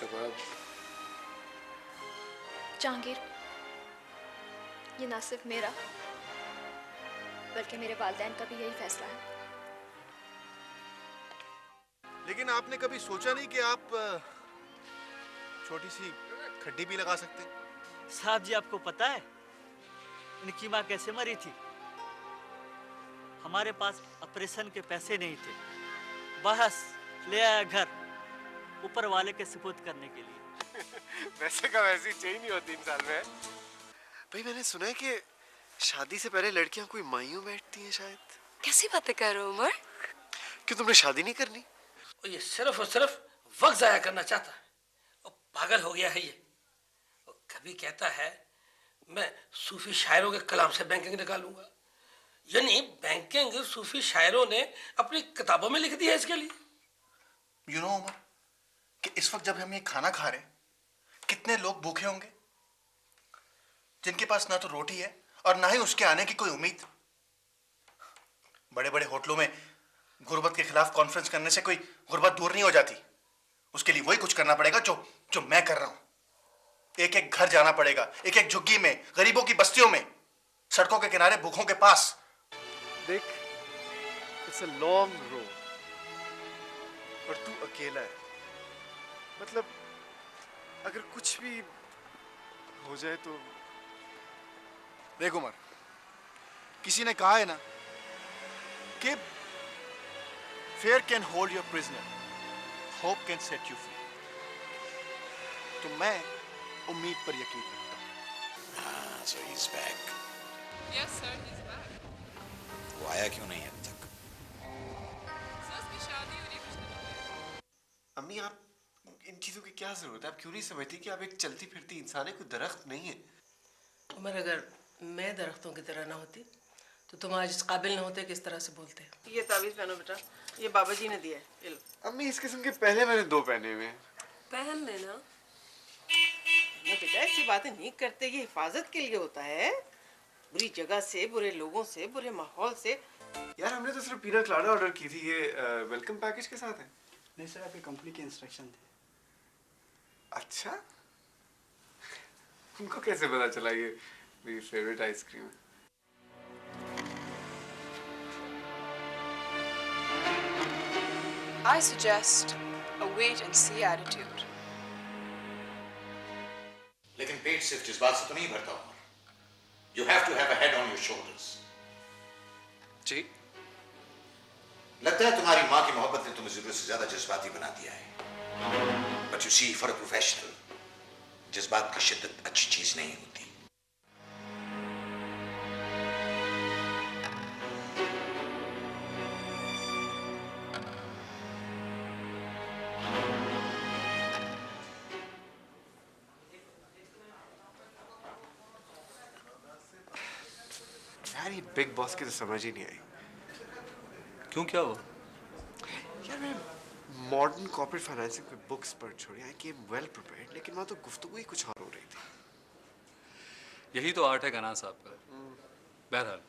शबाब। जहांगीर, ये ना सिर्फ मेरा बल्कि मेरे वालिदैन का भी यही फैसला है। लेकिन आपने कभी सोचा नहीं कि आप छोटी सी खड्डी भी लगा सकते? साहब जी, आपको पता है इनकी माँ कैसे मरी थी? हमारे पास ऑपरेशन के पैसे नहीं थे, बस ले आया घर ऊपर वाले के सुपुर्द करने के लिए। वैसे का वैसी चाहिए नहीं होती इंसान में। भाई मैंने सुना है कि शादी से पहले लड़कियां कोई मायूं बैठती हैं शायद। कैसी बातें कर रहे हो उमर? क्यों तुमने शादी नहीं करनी? ये सिर्फ और सिर्फ वक्त जाया करना चाहता है और पागल हो गया है ये। और कभी कहता है मैं सूफी शायरों के कलाम से बैंकिंग निकालूंगा, यानी बैंकिंग सूफी शायरों ने अपनी किताबों में लिख दी है इसके लिए। यू नो उमर कि इस वक्त जब हम ये खाना खा रहे हैं, कितने लोग भूखे होंगे जिनके पास ना तो रोटी है और ना ही उसके आने की कोई उम्मीद। बड़े बड़े होटलों में गुर्बत के खिलाफ कॉन्फ्रेंस करने से कोई गुर्बत दूर नहीं हो जाती। उसके लिए वही कुछ करना पड़ेगा जो जो मैं कर रहा हूं। एक एक घर जाना पड़ेगा, एक एक झुग्गी में, गरीबों की बस्तियों में, सड़कों के किनारे, भूखों के पास। देख, इट्स अ लॉन्ग रोड और तू अकेला है। मतलब अगर कुछ भी हो जाए तो देख उमर, किसी ने कहा है ना कि fear can hold your prisoner, hope can set you free. तो मैं उम्मीद पर यकीन रखता हूँ। So he's back. Yes, sir, he's back. वो आया क्यों नहीं अब तक? सर, उसकी शादी हो रही है कुछ दिनों में। अम्मी, आप इन चीजों की क्या जरूरत है? आप क्यों नहीं समझती कि आप एक चलती फिरती इंसान है, कोई दरख्त नहीं है। उमर, अगर मैं दरख्तों की तरह ना होती तो तुम आज इस काबिल न होते कि इस तरह से बोलते। ये ताबीज पहनो बेटा, ये बाबा जी ने दिया है। अम्मी, इस किस्म के पहले मैंने 2 पहने हुए हैं। पहन लेना बेटा, ऐसी बातें नहीं करते, ये हिफाजत के लिए होता है, बुरी जगह से, बुरे लोगों से, बुरे माहौल से। यार हमने तो सिर्फ पीना कलाड़ा ऑर्डर की थी, ये वेलकम पैकेज के साथ है। नहीं सर, आपकी कंपनी के इंस्ट्रक्शन थे। अच्छा, उनको कैसे पता चला ये मेरी फेवरेट आइसक्रीम है? I suggest a wait and see attitude. लेकिन पेट सिर्फ जज्बात से तो नहीं भरता Umar. You have to have a head on your shoulders. जी? लगता है तुम्हारी माँ की मोहब्बत ने तुम्हें जरूरत से ज्यादा जज्बाती बना दिया है. But you see, for a professional, जज्बात की शिद्दत अच्छी चीज नहीं होती. यार ये बिग बॉस की तो समझ ही नहीं आई। क्यों, क्या हुआ? यार मैं मॉडर्न कॉर्पोरेट फाइनेंसिंग की बुक्स पढ़ छोड़ी, आई केम वेल प्रिपेयर्ड, लेकिन वहाँ तो गुफ्तगू ही कुछ और हो रही थी। यही तो आर्ट है गनान साहब का। बहरहाल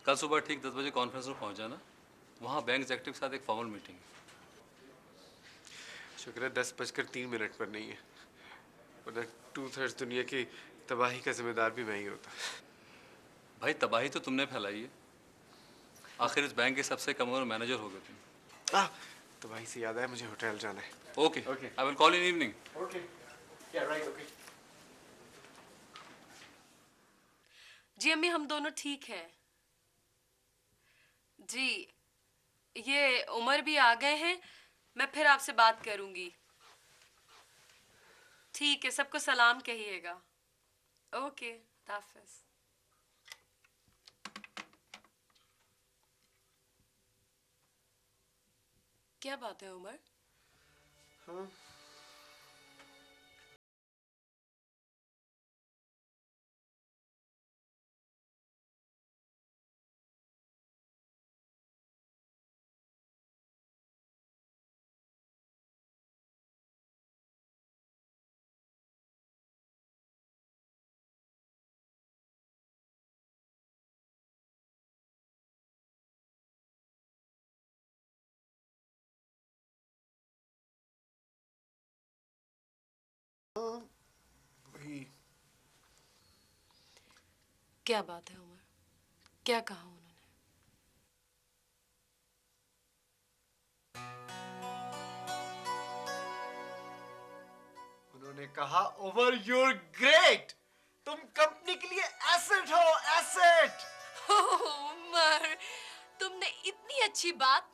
कल सुबह ठीक 10 बजे कॉन्फ्रेंस में पहुंच जाना, वहाँ बैंक एग्जेक्टिव के साथ एक फॉर्मल मीटिंग है। शुक्र है 10:03 पर नहीं है, वरना 2/3 दुनिया की तबाही का जिम्मेदार भी मैं ही होता। भाई तबाही तो तुमने फैलाई है, आखिर इस बैंक के सबसे कम उम्र मैनेजर हो गए तुम। तबाही से याद है, मुझे होटल जाना है। Okay, I will call in evening. Okay, या राइट, ओके। जी अम्मी, हम दोनों ठीक हैं जी। ये उमर भी आ गए हैं, मैं फिर आपसे बात करूंगी। ठीक है, सबको सलाम कहिएगा। ओके, हाफिज। क्या बात है उमर? हाँ वही क्या बात है उमर, क्या कहा उन्होंने? उन्होंने कहा ओवर यूर ग्रेट, तुम कंपनी के लिए एसेट हो, एसेट। उमर, तुमने इतनी अच्छी बात,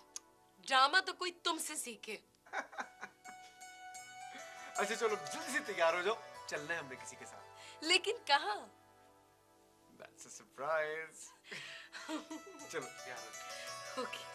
ड्रामा तो कोई तुमसे सीखे। अच्छा चलो जल्दी से तैयार हो जाओ, चलना है हमने किसी के साथ। लेकिन कहाँ? That's a surprise. चलो तैयार हो जाओ। ओके।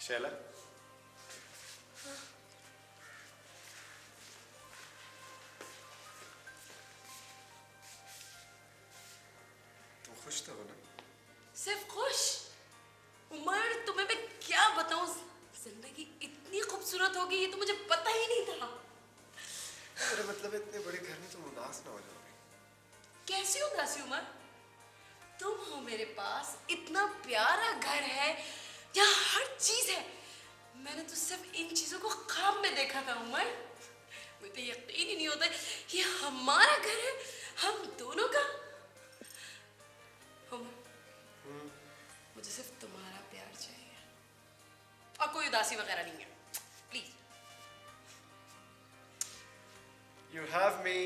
शैला, तुम खुश तो हो ना? सिर्फ खुश? उमर, तुम्हें मैं क्या बताऊं, जिंदगी इतनी खूबसूरत होगी ये तो मुझे पता ही नहीं था। मेरा मतलब इतने बड़े घर में तुम उदास ना हो जाओगे। कैसी उदासी उमर? तुम हो मेरे पास, इतना प्यारा घर है, यहाँ हर चीज है। मैंने तो सिर्फ इन चीजों को ख्वाब में देखा था उमर। मुझे यकीन ही नहीं होता ये हमारा घर है, हम दोनों का। उमर, मुझे सिर्फ तुम्हारा प्यार चाहिए और कोई उदासी वगैरह नहीं है, please. You have me.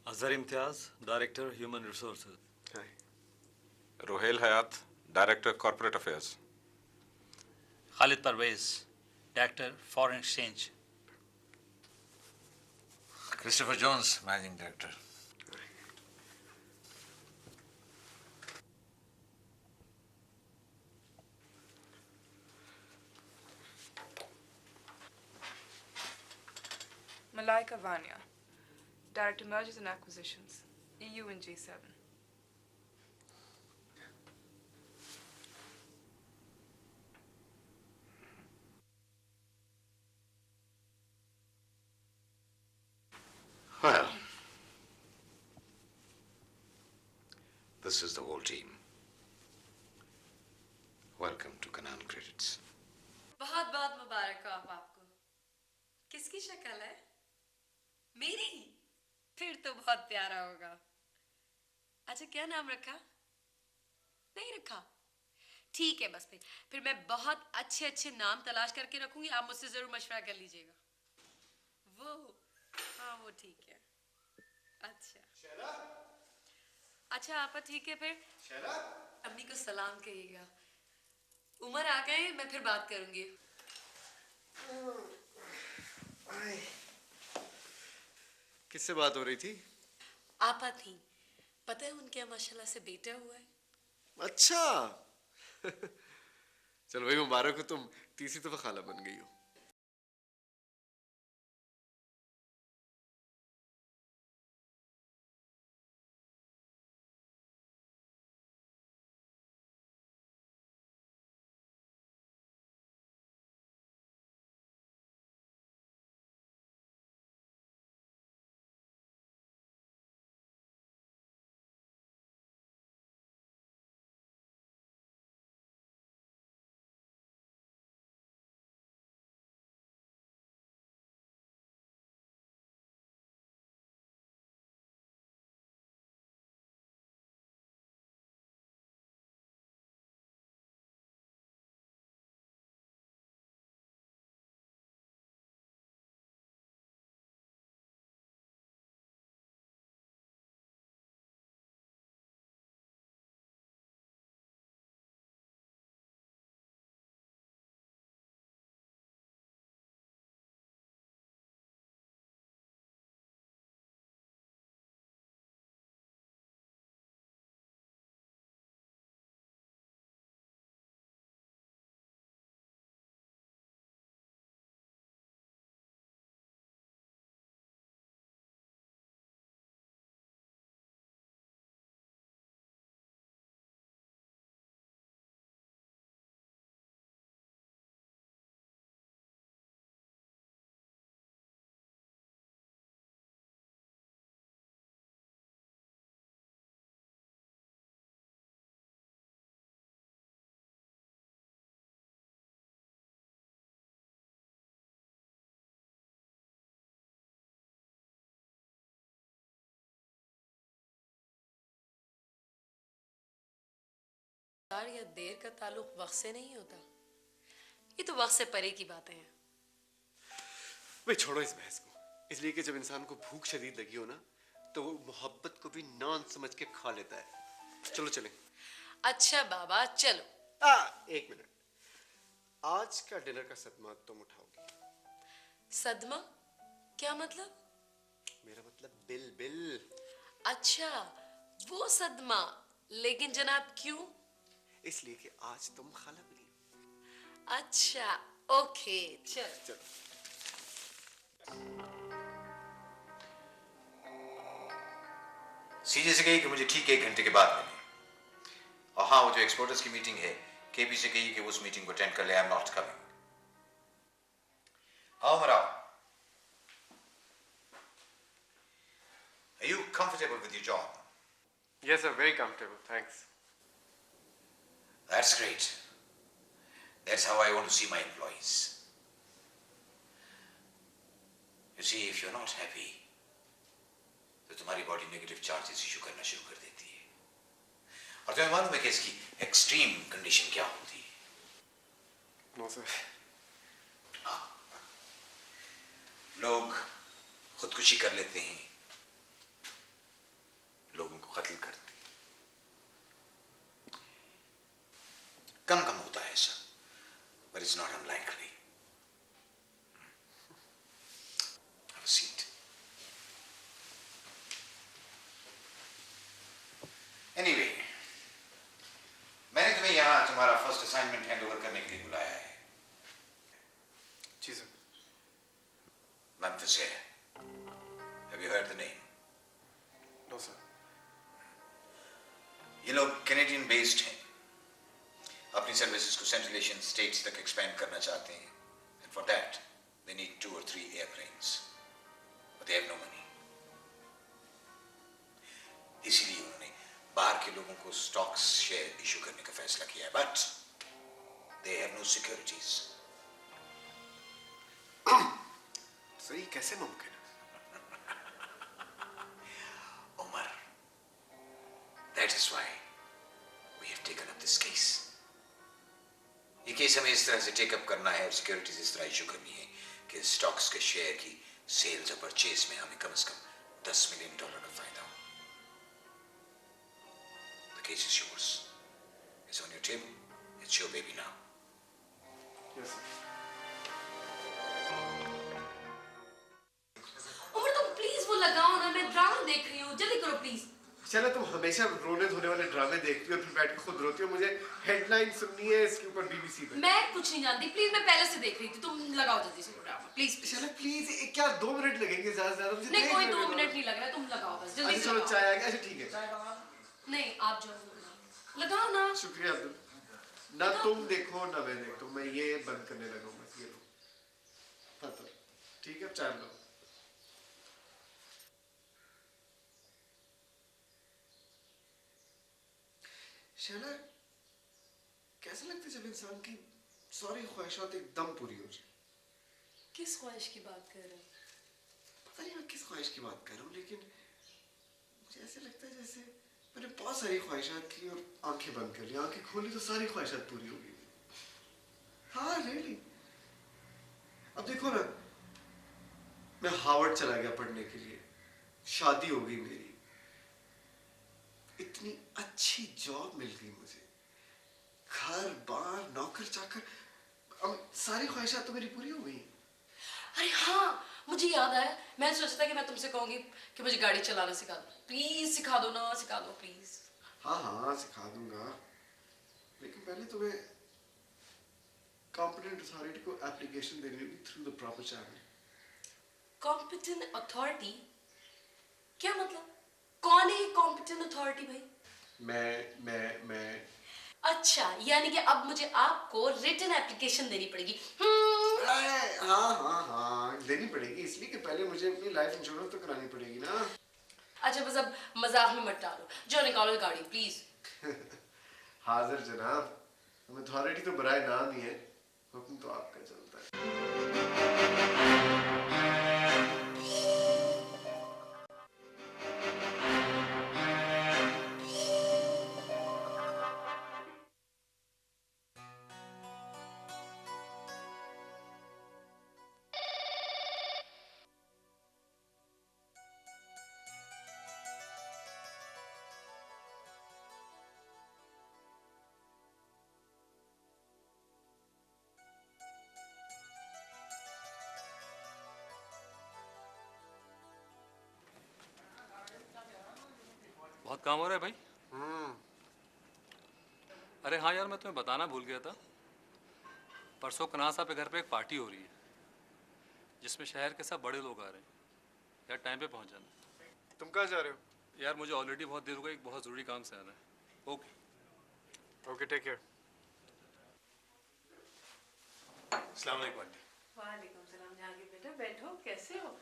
Azhar Imtiaz, director human resources. Hi. Rohail Hayat, director corporate affairs. Khalid Parvez, director foreign exchange. Christopher Jones, managing director. Malaika Vanya, Director Mergers and Acquisitions, EU and G7. Well, this is the whole team. Welcome to Canaan Credits. बहुत बहुत मुबारक हो आपको। किसकी शक्ल है? मेरी? फिर तो बहुत प्यारा होगा। अच्छा, क्या नाम रखा? नहीं रखा? ठीक है, बस फिर मैं बहुत अच्छे अच्छे नाम तलाश करके रखूंगी, आप मुझसे जरूर मशवरा कर लीजिएगा। वो, हाँ वो ठीक है। अच्छा अच्छा आपा ठीक है फिर। अम्मी को सलाम कहिएगा। उमर आ गए, मैं फिर बात करूंगी। किससे बात हो रही थी? आपा थी, पता है उनके यहाँ माशाल्लाह से बेटा हुआ है। अच्छा। चलो भाई मुबारक हो, तुम तीसरी दफा खाला बन गई हो। या देर का ताल्लुक वक्त से नहीं होता, ये तो वक्त से परे की बातें हैं। भाई छोड़ो इस बहस को, इसलिए कि जब इंसान को भूख शदीद लगी हो ना, तो वो मोहब्बत को भी नॉन समझ के खा लेता है। चलो चलें। अच्छा बाबा चलो। एक मिनट, आज का डिनर का सदमा तुम उठाओगी। सदमा? क्या मतलब? मेरा मतलब बिल बिल। अच्छा वो सदमा, लेकिन जनाब क्यों? इसलिए कि आज तुम खाला बनी हो। अच्छा ओके चल। चलो। सीजे से कही कि मुझे ठीक 1 घंटे के बाद मिले। और हाँ, वो जो एक्सपोर्टर्स की मीटिंग है, केपी से कही कि उस मीटिंग को अटेंड कर ले। I am not coming. हाँ उमर आओ। Are you comfortable with your job? Yes, sir. Very comfortable. Thanks. That's great. That's how I want to see my employees. You see, if you're not happy, तो तुम्हारी body negative charges issue करना शुरू कर देती है। और तुम्हें मालूम है कि इसकी एक्सट्रीम कंडीशन क्या होती है? No, sir. लोग खुदकुशी कर लेते हैं, लोगों को कत्ल करते हैं। कम कम होता है ऐसा, but it's not unlikely. Have a seat. Anyway, मैंने तुम्हें यहाँ तुम्हारा फर्स्ट असाइनमेंट हैंडओवर करने के लिए बुलाया है। जी सर। Memphis है। Have you heard the name? No, sir. ये लोग कैनेडियन बेस्ड हैं, अपनी सर्विसेज को सेंट्रल एशियन स्टेट्स तक एक्सपेंड करना चाहते हैं, and for that they need 2 or 3 airplanes, but they have no money. इसीलिए उन्होंने बाहर के लोगों को स्टॉक्स शेयर इशू करने का फैसला किया है, but they have no securities. Sir, ये कैसे मुमकिन है? Omar, that is why we have taken up this case. ये केस हमें इस तरह से टेकअप करना है और सिक्योरिटीज इस तरह इशू करनी है कि स्टॉक्स के शेयर की सेल्स और परचेज में हमें कम से कम $10 million का फायदा हो। The case is yours. It's on your table. It's your baby now. Yes, sir. Umar तुम प्लीज वो लगाओ ना, मैं ड्रामा देख रही हूँ, जल्दी करो प्लीज। चलो, तुम हमेशा रोने धोने वाले ड्रामे देखती हो और फिर बैठ के खुद रोती हो। मुझे हेडलाइन सुननी है इसके ऊपर बीबीसी पे। मैं कुछ नहीं जानती, प्लीज, मैं पहले से देख रही थी, तुम लगाओ जल्दी से ड्रामा प्लीज। चलो प्लीज, क्या 2 मिनट लगेंगे ज्यादा से ज्यादा? मुझे नहीं, देख कोई लेने 2 दो। मिनट नहीं लग रहा है, तुम लगाओ बस जल्दी अच्छा से चलो, लगाओ। चाय आ गया। अच्छा ठीक है। नहीं, आप जो लगाओ ना। शुक्रिया अब्दुल। ना तुम देखो ना मैं देखता हूँ, मैं ये बंद करने लगा हूँ बस। ये लो। हाँ तो ठीक है, चाय लो। शैला, कैसा लगता है जब इंसान की सारी ख्वाहिशात एकदम पूरी हो जाए? किस ख्वाहिश की बात कर रहे हो? पता नहीं मैं किस ख्वाहिश की बात कर रहा हूँ, लेकिन मुझे ऐसे लगता है जैसे मैंने बहुत सारी ख्वाहिशात की और आंखें बंद कर ली, आंखें खोली तो सारी ख्वाहिशात पूरी हो गई। हाँ रियली। अब देखो ना, मैं हार्वर्ड चला गया पढ़ने के लिए, शादी हो गई मेरी, इतनी अच्छी जॉब मिल गई मुझे, घर बार नौकर चाकर, अब सारी ख्वाहिशात तो मेरी पूरी हो गई। अरे हाँ, मुझे याद आया, मैं सोचा था कि मैं तुमसे कहूंगी कि मुझे गाड़ी चलाना सिखा दो, प्लीज सिखा दो ना, सिखा दो प्लीज। हाँ हाँ सिखा दूंगा, लेकिन पहले तुम्हें कॉम्पिटेंट अथॉरिटी को एप्लीकेशन देनी होगी through the proper channel. Competent authority? क्या मतलब? कौन है कॉम्पिटेंट अथॉरिटी भाई? मैं अच्छा, यानी कि अब मुझे आपको रिटन एप्लीकेशन देनी पड़ेगी। हाँ देनी पड़ेगी, इसलिए कि पहले मुझे अपनी लाइफ इंश्योरेंस तो करानी पड़ेगी ना। अच्छा बस अब मजाक में मत डालो, जो निकालो गाड़ी प्लीज। हाजिर जनाब, हम अथॉरिटी तो बराए नाम ही है, हुक्म तो आपका चलता है। बहुत काम हो रहा है भाई। अरे हाँ यार, मैं तुम्हें बताना भूल गया था, परसों कनाज साहब के घर पे एक पार्टी हो रही है जिसमें शहर के सब बड़े लोग आ रहे हैं। यार टाइम पे पहुंच जाना। तुम कहाँ जा रहे हो? यार मुझे ऑलरेडी बहुत देर हो गई, एक बहुत ज़रूरी काम से आना है। Okay okay, take care. अस्सलाम वालेकुम आंटी। वालेकुम सलाम जहांगीर बेटा, बैठो। कैसे हो?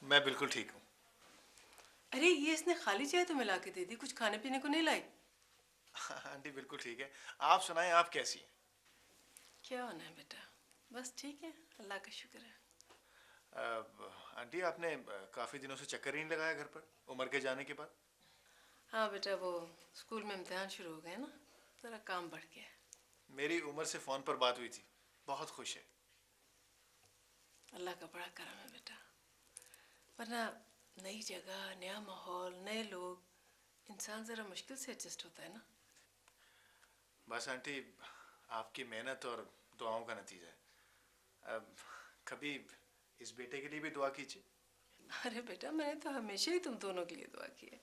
मैं बिल्कुल ठीक हूँ। अरे ये इसने खाली चाय तो मिला के दे दी, कुछ खाने पीने को नहीं लाई? आंटी बिल्कुल ठीक है। आप सुनाएं, आप कैसी हैं? क्या होना है बेटा, बस ठीक है, अल्लाह का शुक्र है। आंटी आपने काफ़ी दिनों से चक्कर ही नहीं लगाया घर पर, उमर के जाने के बाद? हाँ बेटा, वो स्कूल में इम्तिहान शुरू हो गए ना, ज़रा काम बढ़ गया है। मेरी उमर से फ़ोन पर बात हुई थी, बहुत खुश है। अल्लाह का बड़ा करम है बेटा, वरना नई जगह, नया माहौल, नए लोग, इंसान ज़रा मुश्किल से एडजस्ट होता है ना। बस आंटी, आपकी मेहनत और दुआओं का नतीजा है। कभी इस बेटे के लिए भी दुआ कीजिए। अरे बेटा, मैंने तो हमेशा ही तुम दोनों के लिए दुआ की है।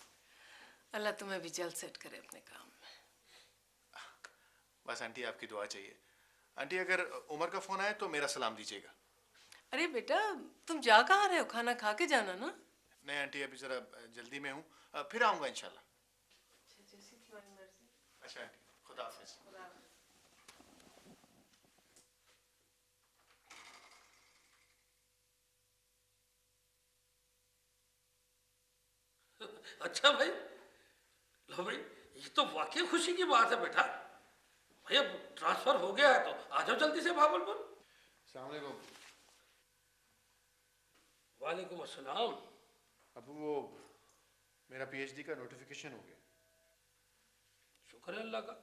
अल्लाह तुम्हें भी जल्द सेट करे अपने काम में। बस आंटी आपकी दुआ चाहिए। आंटी अगर उमर का फ़ोन आए तो मेरा सलाम दीजिएगा। अरे बेटा, तुम जा कहाँ रहे हो? खाना खा के जाना ना। नहीं आंटी, अभी ज़रा जल्दी में हूँ, फिर आऊँगा इंशाल्लाह। जैसी तुम्हारी मर्जी। अच्छा आंटी, खुदा हाफिज़। अच्छा भाई, लो भाई, ये तो वाकई खुशी की बात है बेटा। भाई अब ट्रांसफर हो गया है तो आ जाओ जल्दी से भागलपुर। अस्सलाम वालेकुम। वालेकुम अस्सलाम। अब वो मेरा पीएचडी का नोटिफिकेशन हो गया। शुक्र है अल्लाह का।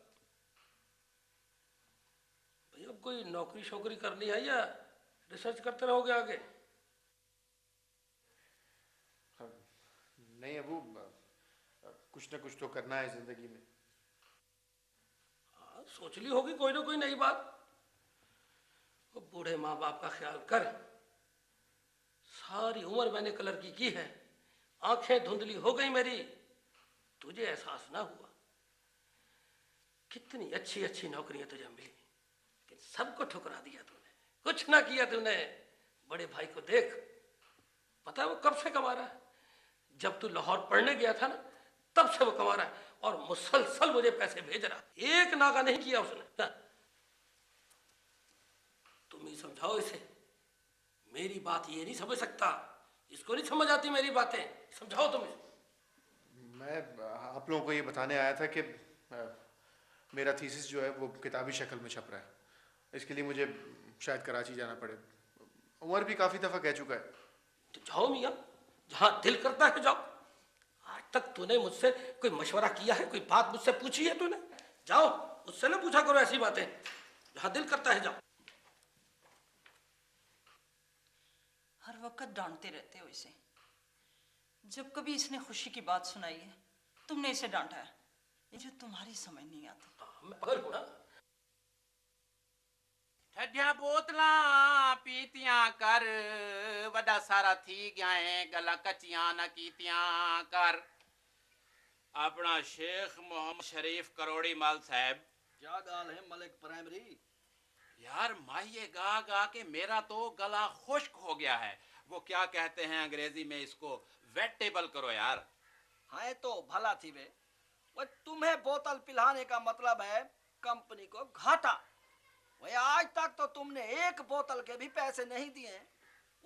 भाई अब कोई नौकरी शौकरी करनी है या रिसर्च करते रहोगे आगे? नहीं अबू, कुछ ना कुछ तो करना है जिंदगी में। हाँ, सोच ली होगी कोई ना कोई नई बात। वो बूढ़े माँ बाप का ख्याल कर। सारी उम्र मैंने कलर की है, आंखें धुंधली हो गई मेरी, तुझे एहसास ना हुआ। कितनी अच्छी अच्छी नौकरियां तुझे मिली, लेकिन सबको ठुकरा दिया तूने, कुछ ना किया तूने। बड़े भाई को देख, पता है वो कब से कमा रहा है? जब तू लाहौर पढ़ने गया था ना, तब से वो कमा रहा है और मुसलसल मुझे पैसे भेज रहा, एक नागा नहीं किया उसने। हाँ। तुम ही समझाओ इसे, मेरी बात ये नहीं समझ सकता, इसको नहीं समझ आती मेरी बातें, समझाओ तुम इसे। मैं आप लोगों को ये बताने आया था कि मेरा थीसिस जो है वो किताबी शक्ल में छप रहा है। इसके लिए मुझे शायद कराची जाना पड़े। उमर भी काफ़ी दफ़ा कह चुका है। तो जाओ मियाँ, जहाँ दिल करता है जाओ। आज तक तूने मुझसे कोई मशवरा किया है, कोई बात मुझसे पूछी है तूने? जाओ, मुझसे ना पूछा करो ऐसी बातें, जहाँ दिल करता है जाओ। हर वक्त डांटते रहते हो इसे। जब कभी इसने खुशी की बात सुनाई है, तुमने इसे डांटा है। ये जो तुम्हारी समझ नहीं आती। मैं पागल हूं ना? ठड्या बोतलां पीतियां कर, वड्डा सारा थी गया है, गला कच्चियां ना कीतियां कर। अपना शेख मोहम्मद शरीफ करोड़ी माल साहब। क्या गाल है मलिक प्राइमरी? यार माहिए गा गा के मेरा तो गला खुश्क हो गया है। वो क्या कहते हैं अंग्रेजी में इसको, वेटेबल करो यार। हाँ तो भला थी वे, वो तुम्हें बोतल पिलाने का मतलब है कंपनी को घाटा। वही आज तक तो तुमने एक बोतल के भी पैसे नहीं दिए,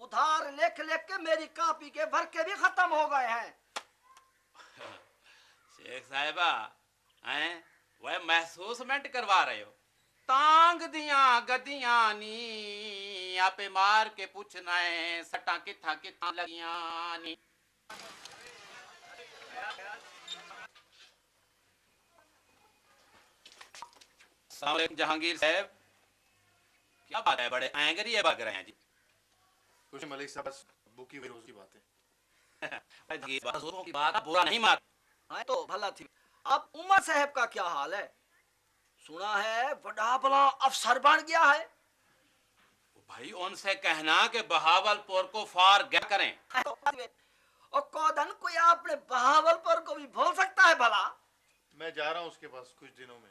उधार लिख लिख के मेरी कॉपी के भर के भी खत्म हो गए हैं। शेख साहिबा हैं, वह महसूसमेंट करवा रहे हो। तांग दिया गदियां नी, आपे मार के पूछना है सटा किथा किथा लगियां नी। जहांगीर साहब, क्या बात है, बड़े एंग्री है भाग रहे हैं जी? कुछ मलिक साहब, बस अब्बू की रोज की बात है। की बात बुरा नहीं मार। हाँ तो भला थी। अब उमर साहब का क्या हाल है? सुना है बड़ा बड़ा अफसर बन गया है। भाई उनसे कहना कि बहावलपुर को फार क्या करें। और कौदन कोई आपने बहावलपुर को भी भूल सकता है भला? मैं जा रहा हूँ उसके पास कुछ दिनों में।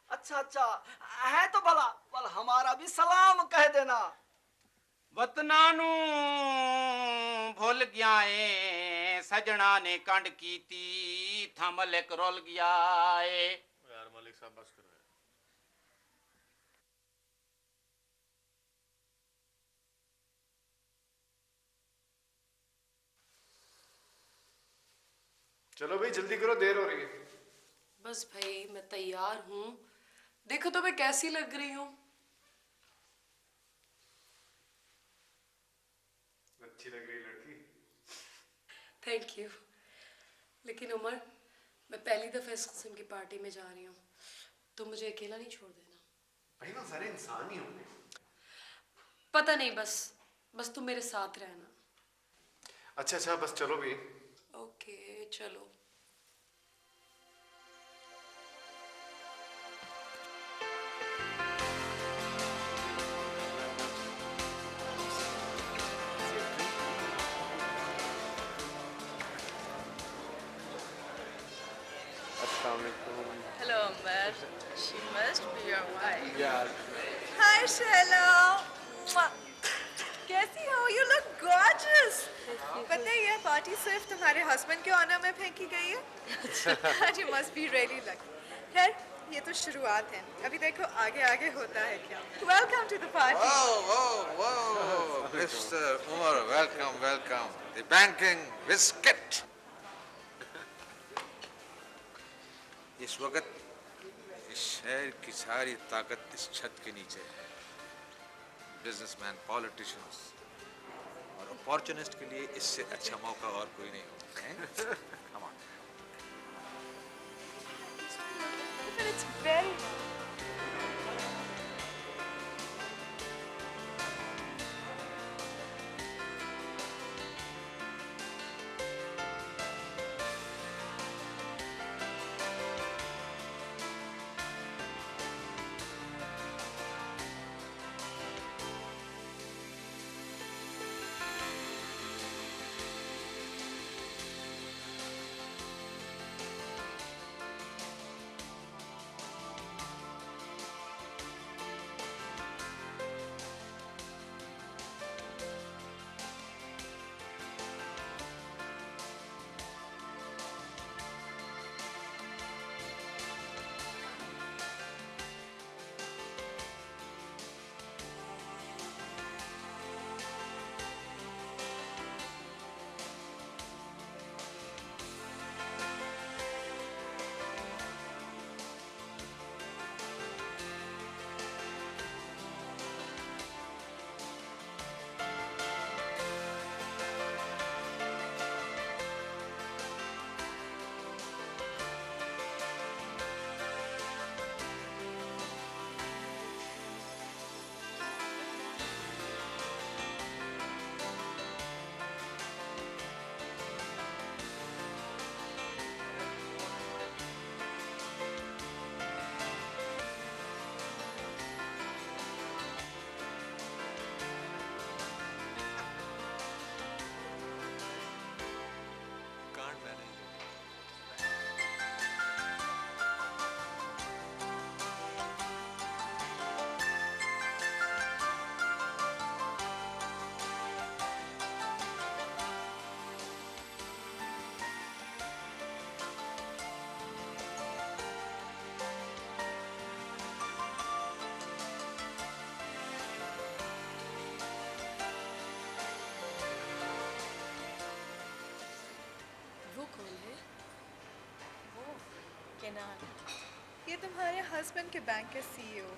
अच्छा अच्छा है तो भला, बल हमारा भी सलाम कह देना। वतना नू भुल गया है सजना ने कंड कीती था मलिक रोल गया है। यार मलिक साहब बस करो। चलो भाई जल्दी करो, देर हो रही है। बस भाई मैं तैयार हूँ, देखो तो मैं कैसी लग रही हूँ। अच्छी लग रही लड़की। Thank you. लेकिन उमर, मैं पहली दफा इस किस्म की पार्टी में जा रही हूँ, तो मुझे अकेला नहीं छोड़ देना। भाई वो सारे इंसान ही होंगे। पता नहीं, बस तुम मेरे साथ रहना। अच्छा बस चलो भी। ओके चलो। Hello, Amber. She must be your wife. यार Hi, Shello. Mwah. कैसी हो? You look gorgeous. पता है ये पार्टी सिर्फ तुम्हारे हस्बैंड के ऑनर में फेंकी गई है? You must be really lucky. खैर, ये तो शुरुआत है। अभी देखो आगे होता है क्या। Welcome to the party. Whoa, Mr. Umar, welcome. The banking biscuit. इस वक्त इस शहर की सारी ताकत इस छत के नीचे है। बिजनेसमैन, पॉलिटिशियंस और अपॉर्चुनिस्ट के लिए इससे अच्छा मौका और कोई नहीं होगा। Come on. But it's very ये तुम्हारे हस्बैंड के बैंक के सीईओ।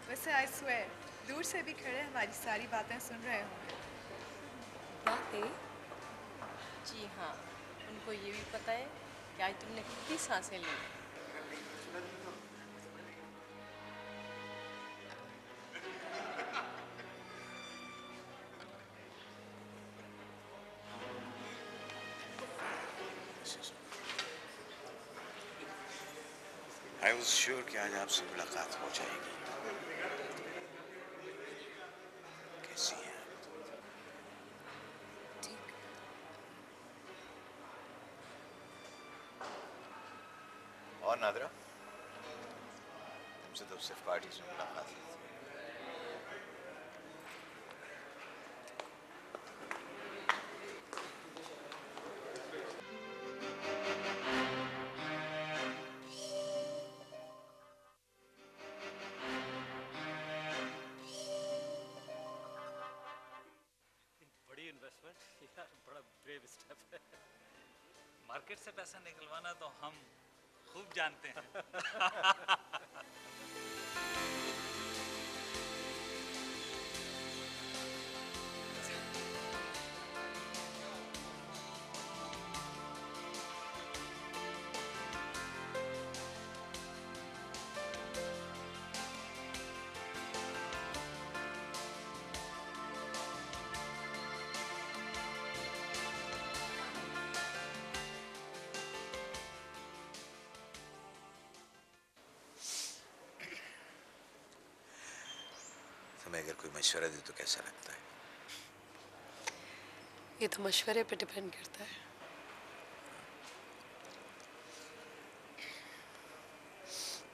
वैसे आई स्वेयर दूर से भी खड़े हमारी सारी बातें सुन रहे होंगे। बातें? जी हाँ, उनको ये भी पता है कि आज तुमने कितनी सांसें ली। I was sure कि आज आपसे मुलाकात हो जाएगी। कैसी हैं आप? ठीक। और नादरा, तुमसे तो सिर्फ पार्टी में मुलाकात हुई थी। मार्केट से पैसा निकलवाना तो हम खूब जानते हैं। तुम्हें अगर कोई मशवरा दे तो कैसा लगता है? ये तो मशवरे पे डिपेंड करता है।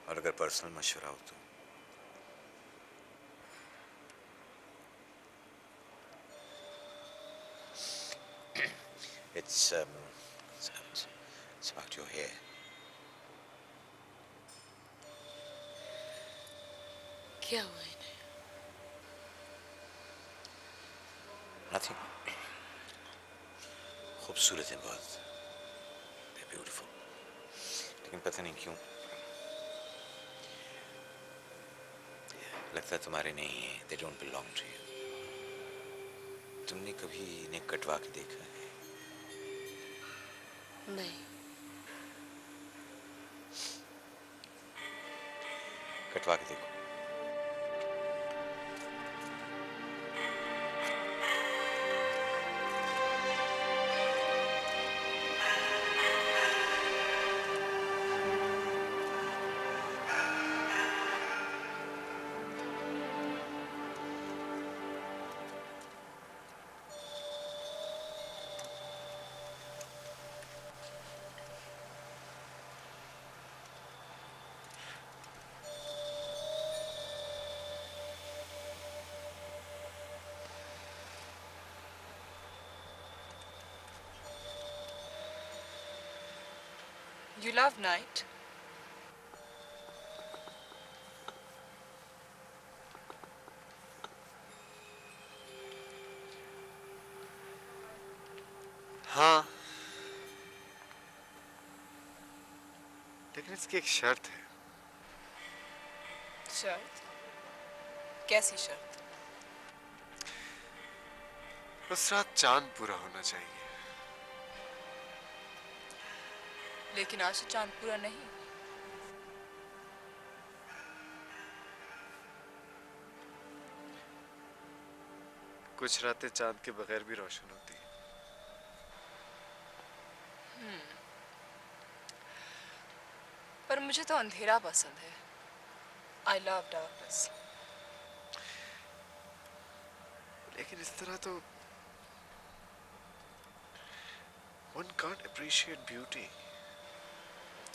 और अगर पर्सनल मशवरा हो तो? It's about your hair. क्या हुआ इन्हें? Nothing. खूबसूरत है बहुत, ब्यूटीफुल, लेकिन पता नहीं क्यों लगता तुम्हारे नहीं है। They don't belong to you. तुमने कभी इन्हें कटवा के देखा है? नहीं। कटवा के देखो। You love night? हाँ, लेकिन इसकी एक शर्त है। शर्त? कैसी शर्त? उस रात चांद पूरा होना चाहिए। लेकिन आज तो चांद पूरा नहीं। कुछ रातें चांद के बगैर भी रोशन होती है। पर मुझे तो अंधेरा पसंद है। I love darkness. लेकिन इस तरह तो one can't appreciate beauty.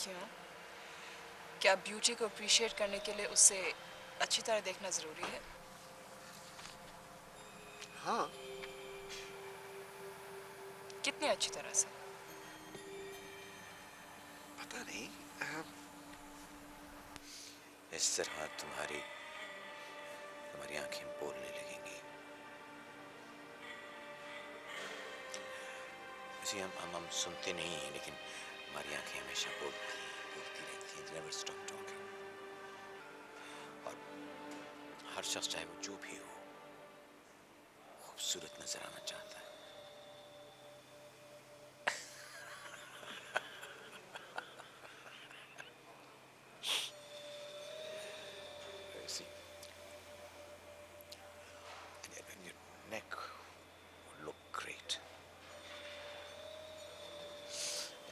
क्यों? क्या ब्यूटी को अप्रिशिएट करने के लिए उसे अच्छी तरह देखना जरूरी है? हाँ। कितनी अच्छी तरह से? पता नहीं। इस तरह तुम्हारी आंखें बोलने लगेंगी। वैसे हम सुनते नहीं हैं, लेकिन हमारी आंखें हमेशा बोलती रहती हैं। They never stop talking. और हर शख्स, चाहे वो जो भी हो, खूबसूरत नजर आना चाहता है। Neck would look great.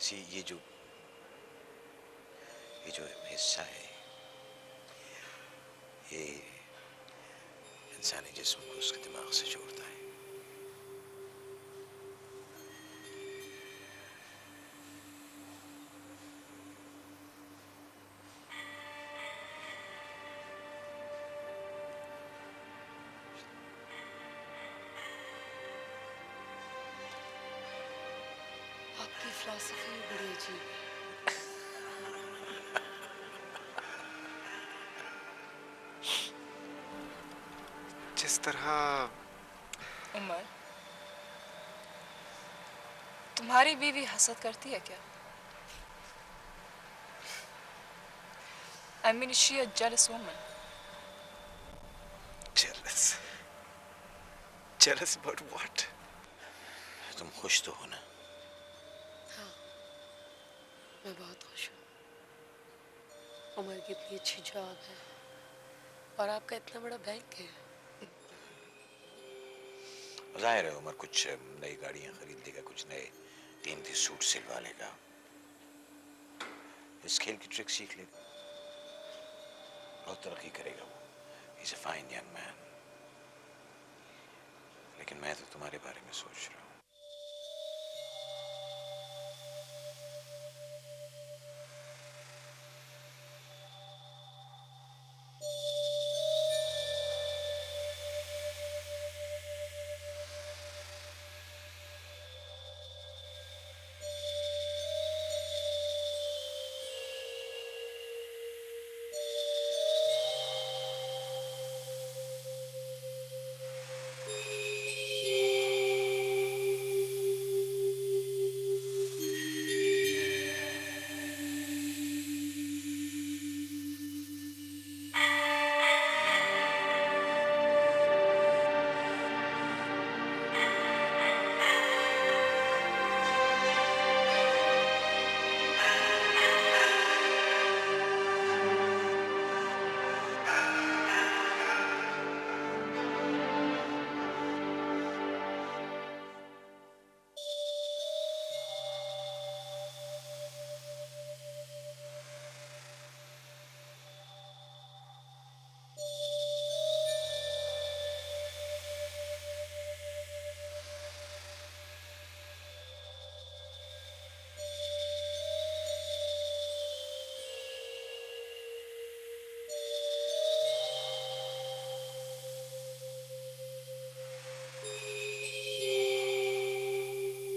See, ये जो हिस्सा है, ये इंसानी जिस्म को उसके दिमाग से जोड़ता है। आपकी फिलॉसफी बड़ी अजीब है। जिस तरह उमर, तुम्हारी बीवी हसद करती है क्या? I mean, is she a jealous woman? Jealous? Jealous about what? तुम खुश तो हो ना? हाँ, मैं बहुत खुश हूँ। उमर की इतनी अच्छी जॉब है और आपका इतना बड़ा बैंक है। जाहिर है उमर कुछ नई गाड़ियां खरीद लेगा, कुछ नए कीमती सूट सिलवा लेगा, इस खेल की ट्रिक सीख लेगा, बहुत तरक्की करेगा वो। He's a fine young man. लेकिन मैं तो तुम्हारे बारे में सोच रहा हूँ।